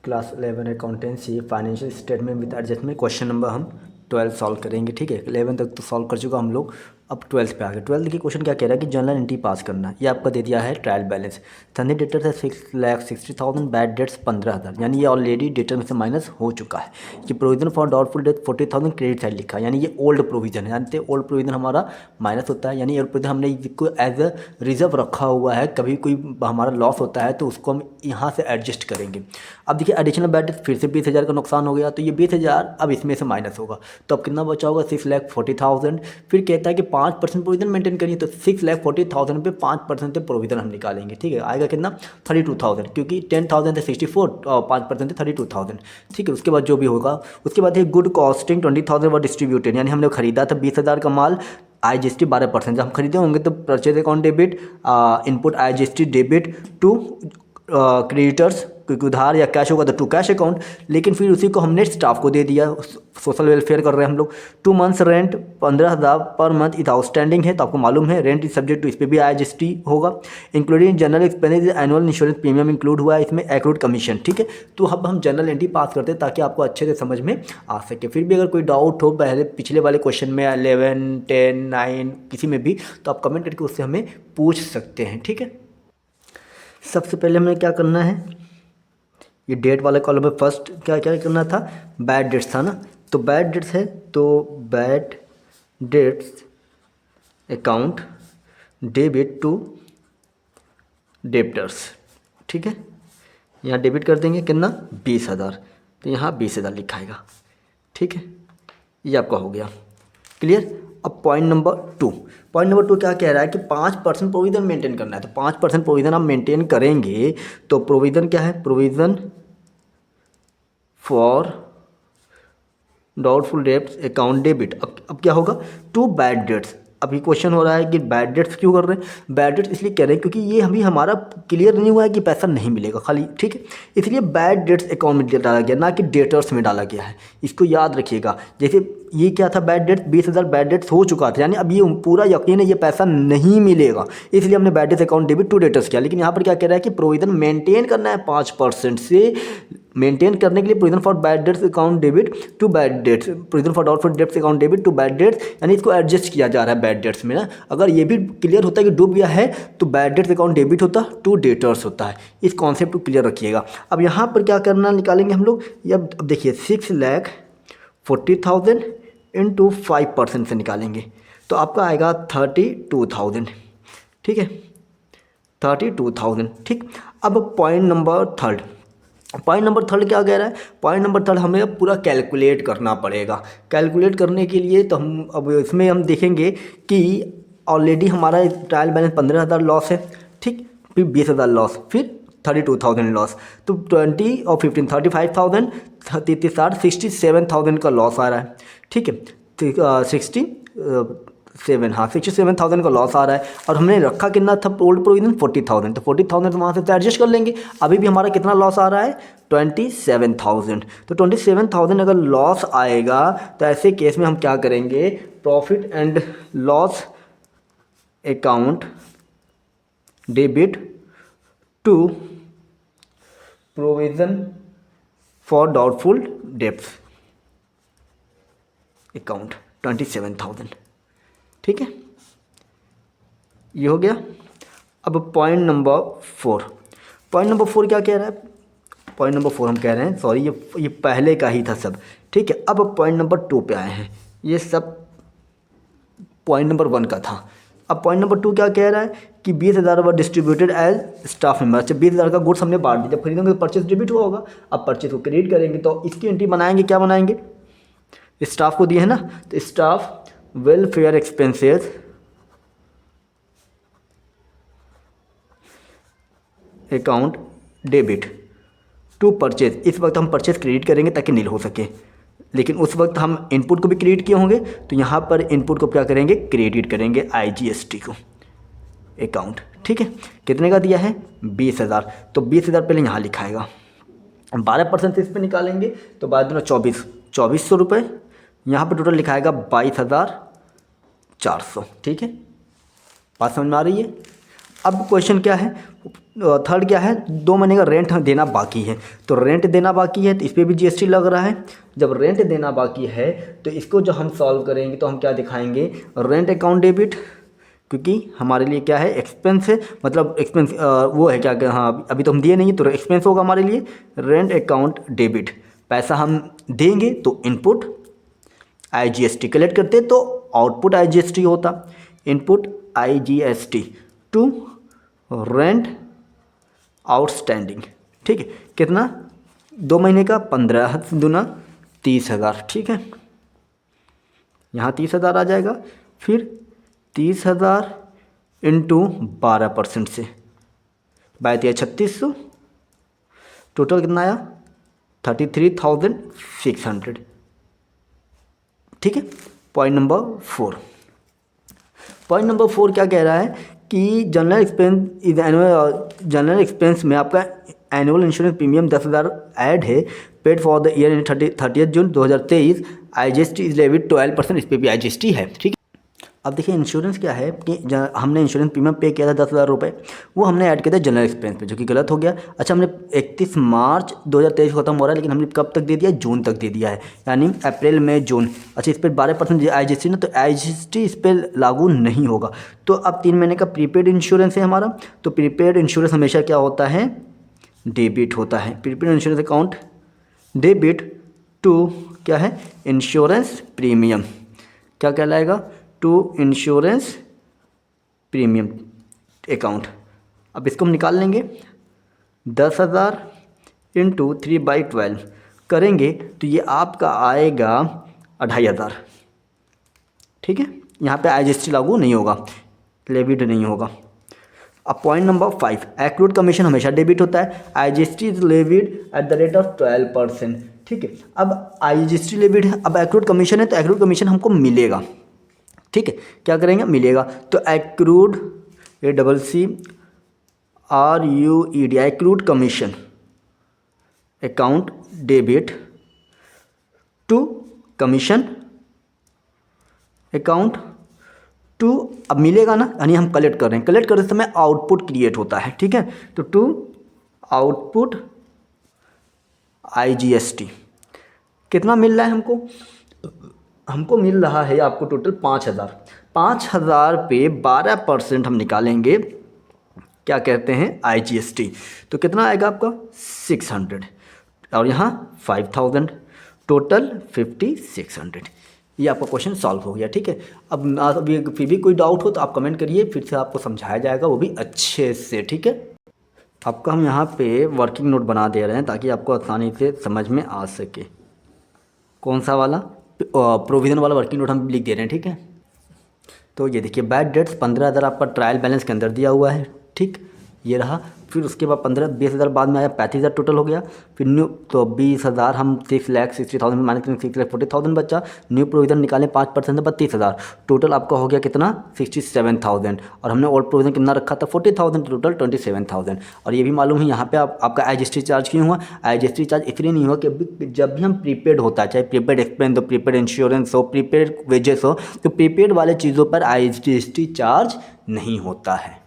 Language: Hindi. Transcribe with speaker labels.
Speaker 1: Class 11 accountancy financial statement with adjustment question number हम 12 सॉल्व करेंगे। ठीक है, 11 तक तो सॉल्व कर चुका हम लोग, अब 12th पे आ गए। 12th की क्वेश्चन क्या कह रहा है कि जनरल एंट्री पास करना है। ये आपका दे दिया है ट्रायल बैलेंस, सनी डेटर है 6,60,000, बैड डेट्स 15,000, यानी ये ऑलरेडी डेटर में से माइनस हो चुका है। कि provision for doubtful debt 40,000 credit side लिखा है, यानी ये ओल्ड प्रोविजन है, जानते ओल्ड प्रोविजन हमारा माइनस होता है, यानी ओल्ड प्रोविजन हमने इसको एज अ रिजर्व रखा हुआ है, कभी कोई हमारा लॉस होता है तो उसको हम यहाँ से एडजस्ट करेंगे। अब देखिए एडिशनल बैड डेट फिर से 20,000 का नुकसान हो गया, तो ये 20,000 अब इसमें से माइनस होगा, तो अब कितना बचा होगा 6,40,000। फिर कहता है कि 5% प्रोविजन मेंटेन करिए, तो 6,40,000 पे 5% से प्रोविजन हम निकालेंगे। ठीक है, आएगा कितना 32,000, क्योंकि 10,000 थे 64 और 5% थे 32,000। ठीक है, उसके बाद जो भी होगा, उसके बाद है गुड कॉस्टिंग 20,000 वर डिस्ट्रीब्यूटेड, यानी हमने खरीदा था 20,000 का माल, IGST 12%, जब हम खरीदे होंगे तो purchase account debit, input IGST debit to creditors, क्योंकि उधार या कैश होगा तो टू कैश अकाउंट, लेकिन फिर उसी को हमने स्टाफ को दे दिया, सोशल वेलफेयर कर रहे हैं हम लोग। 2 months rent 15,000 per month is outstanding है, तो आपको मालूम है रेंट इज सब्जेक्ट टू, इस पर भी IGST होगा। Including general expenses annual insurance premium include हुआ है इसमें, एक्रूड कमीशन। ठीक है, तो अब हम जनरल एंट्री पास करते हैं ताकि आपको अच्छे से समझ में आ सके। फिर भी अगर कोई डाउट हो पहले पिछले वाले क्वेश्चन में 11, 10, 9 किसी में भी, तो आप कमेंट करके उससे हमें पूछ सकते हैं। ठीक है, सबसे पहले हमें क्या करना है, ये डेट वाले कॉलम में फर्स्ट क्या क्या करना था, बैड डेट्स था ना, तो बैड डेट्स है तो bad debts account debit to debtors. ठीक है, यहाँ डेबिट कर देंगे कितना 20,000, तो यहाँ 20,000 लिखाएगा। ठीक है, ये आपका हो गया क्लियर। अब पॉइंट नंबर 2, पॉइंट नंबर 2 क्या कह रहा है कि 5% प्रोविज़न मेंटेन करना है, तो 5% प्रोविज़न आप मेंटेन करेंगे, तो प्रोविज़न क्या है, provision for doubtful debts account debit. अब क्या होगा टू बैड डेट्स। अभी क्वेश्चन हो रहा है कि बैड डेट्स क्यों कर रहे हैं, बैड डेट्स इसलिए कह रहे हैं क्योंकि ये अभी हमारा क्लियर नहीं हुआ है कि पैसा नहीं मिलेगा खाली। ठीक है, इसलिए बैड डेट्स अकाउंट में डाला गया, ना कि डेटर्स में डाला गया है, इसको याद रखिएगा। जैसे ये क्या था बैड डेट्स 20,000 बैड डेट्स हो चुका था, यानी अब ये पूरा यकीन है ये पैसा नहीं मिलेगा, इसलिए हमने bad debts account debit to debtors किया। लेकिन यहाँ पर क्या कह रहा है कि प्रोविजन मेंटेन करना है 5% से, मेंटेन करने के लिए provision for bad debts account debit to bad debts, provision for doubtful debts account debit to bad debts, यानी इसको एडजस्ट किया जा रहा है बैड डेट्स में ना। अगर ये भी क्लियर होता है कि डूब गया है तो बैड डेट्स अकाउंट डेबिट होता टू डेटर्स होता है, इस कॉन्सेप्ट को क्लियर रखिएगा। अब यहाँ पर क्या करना निकालेंगे हम लोग, ये अब देखिए 6,40,000 इंटू 5% से निकालेंगे, तो आपका आएगा 32,000। ठीक है, 32,000। ठीक, अब point number third, point number third क्या कह रहा है, पॉइंट नंबर थर्ड हमें अब पूरा कैलकुलेट करना पड़ेगा। कैलकुलेट करने के लिए तो हम अब इसमें हम देखेंगे कि ऑलरेडी हमारा ट्रायल बैलेंस 15,000 लॉस है। ठीक, फिर 20,000 लॉस, फिर 32,000 लॉस, तो 20 और 15 35,000, 30 67,000 का लॉस आ रहा है। ठीक है, 67,000 का लॉस आ रहा है, और हमने रखा कितना था ओल्ड प्रोविजन 40,000, तो 40,000 तो वहाँ से तो एडजस्ट कर लेंगे। अभी भी हमारा कितना लॉस आ रहा है 27,000, तो 27,000 अगर लॉस आएगा तो ऐसे केस में हम क्या करेंगे, profit and loss account debit to provision for doubtful debts account 27,000। ठीक है, ये हो गया। अब पॉइंट नंबर 4, पॉइंट नंबर 4 क्या कह रहा है, पॉइंट नंबर 4 हम कह रहे हैं सॉरी ये पहले का ही था सब। ठीक है, अब पॉइंट नंबर 2 पे आए हैं, ये सब पॉइंट नंबर 1 का था। अब पॉइंट नंबर 2 क्या कह रहा है कि 20,000 were distributed as staff member. अच्छा, 20,000 का गुड्स हमने बांट दिया, जब खरीदेंगे तो परचेज डेबिट हुआ होगा, अब परचेज को क्रेडिट करेंगे, तो इसकी एंट्री बनाएंगे, क्या बनाएंगे, स्टाफ को दिए है ना, तो staff welfare expenses account debit to purchase. इस वक्त हम परचेज क्रेडिट करेंगे ताकि नील हो सके, लेकिन उस वक्त हम इनपुट को भी क्रेडिट किए होंगे, तो यहाँ पर इनपुट को क्या करेंगे, क्रेडिट करेंगे IGST को अकाउंट। ठीक है, कितने का दिया है 20,000, तो 20,000 पहले यहाँ लिखाएगा, 12% से इस पर निकालेंगे तो बाद में 2400 रुपये, यहाँ पर टोटल लिखाएगा 22,400। ठीक है, बात समझ में आ रही है। अब क्वेश्चन क्या है, थर्ड क्या है, 2 महीने का रेंट देना बाकी है। तो रेंट देना बाकी है तो इस पर भी जीएसटी लग रहा है। जब रेंट देना बाकी है तो इसको जो हम सॉल्व करेंगे तो हम क्या दिखाएंगे, रेंट अकाउंट डेबिट, क्योंकि हमारे लिए क्या है, एक्सपेंस है, मतलब एक्सपेंस वो है क्या, हाँ अभी तो हम दिए नहीं तो एक्सपेंस होगा हमारे लिए। रेंट अकाउंट डेबिट, पैसा हम देंगे तो इनपुट आईजीएसटी कलेक्ट करते तो आउटपुट आईजीएसटी होता, input IGST to rent outstanding. ठीक है, कितना, 2 महीने का 15 दूना 30,000। ठीक है, यहाँ 30,000 आ जाएगा, फिर 30,000 इंटू 12% से 32,3600, टोटल कितना आया 33,600। ठीक है, पॉइंट नंबर 4। पॉइंट नंबर 4 क्या कह रहा है कि general expense is annual, general expense में आपका एनुअल इंश्योरेंस प्रीमियम 10,000 ऐड है, paid for the year 30 June 2023, IGST is levied 12%, इस पर भी आईजीएसटी है। ठीक है, अब देखिए इंश्योरेंस क्या है कि हमने इंश्योरेंस प्रीमियम पे किया था 10,000 रुपये, वो हमने ऐड किया था जनरल एक्सपेंस पे, जो कि गलत हो गया। अच्छा, हमने 31 मार्च 2023 खत्म हो रहा है, लेकिन हमने कब तक दे दिया, जून तक दे दिया है, यानी अप्रैल मई जून। अच्छा, इस पर 12% आईजीएसटी ना, तो आईजीएसटी इस पर लागू नहीं होगा। तो अब 3 महीने का प्रीपेड इंश्योरेंस है हमारा, तो प्रीपेड इंश्योरेंस हमेशा क्या होता है, डेबिट होता है। Prepaid insurance account debit to क्या है, इंश्योरेंस प्रीमियम, क्या कहलाएगा, टू इंश्योरेंस प्रीमियम अकाउंट। अब इसको हम निकाल लेंगे, 10,000 इंटू 3/12 करेंगे तो ये आपका आएगा 2,500। ठीक है, यहाँ पे आईजीएसटी लागू नहीं होगा, लेविड नहीं होगा। अब पॉइंट नंबर 5, एक्रूड कमीशन हमेशा डेबिट होता है, IGST is levied at the rate of 12%। ठीक है, अब आईजीएसटी लेविड है, अब एक्रूड कमीशन है तो एक्रूड कमीशन हमको मिलेगा। ठीक है, क्या करेंगे, मिलेगा, तो accrued ACCRUED accrued commission account debit to commission account to, अब मिलेगा ना, यानी हम कलेक्ट कर रहे हैं, कलेक्ट करते समय आउटपुट क्रिएट होता है। ठीक है, तो टू आउटपुट आईजीएसटी कितना मिल रहा है हमको, हमको मिल रहा है आपको टोटल 5,000। 5,000 पे 12% हम निकालेंगे, क्या कहते हैं, आईजीएसटी, तो कितना आएगा आपका 600, और यहाँ 5,000, टोटल 5,600। ये आपका क्वेश्चन सॉल्व हो गया। ठीक है, अब अभी फिर भी कोई डाउट हो तो आप कमेंट करिए, फिर से आपको समझाया जाएगा, वो भी अच्छे से। ठीक है, आपका हम यहाँ पे वर्किंग नोट बना दे रहे हैं ताकि आपको आसानी से समझ में आ सके। कौन सा वाला, प्रोविज़न वाला वर्किंग नोट हम लिख दे रहे हैं। ठीक है, तो ये देखिए बैड डेट्स 15,000 आपका ट्रायल बैलेंस के अंदर दिया हुआ है। ठीक, ये रहा, फिर उसके बाद 20,000 बाद में आया, 35,000 टोटल हो गया। फिर न्यू, तो 20,000 हम 6,60,000 में माइनस करेंगे, 6,40,000 बचा। न्यू प्रोविज़न निकालें 5% 32,000, टोटल आपका हो गया कितना, 67,000, और हमने ओल्ड प्रोविज़न कितना रखा था 40,000, टोटल 27,000। और ये भी मालूम है यहाँ पे आपका आईजीएसटी चार्ज क्यों हुआ, आईजीएसटी चार्ज इसलिए नहीं हुआ कि जब भी हम प्रीपेड होता है, चाहे प्रीपेड एक्सपेंस हो, प्रीपेड इंश्योरेंस हो, प्रीपेड वेजेस हो, तो प्रीपेड वाले चीज़ों पर आईजीएसटी चार्ज नहीं होता है।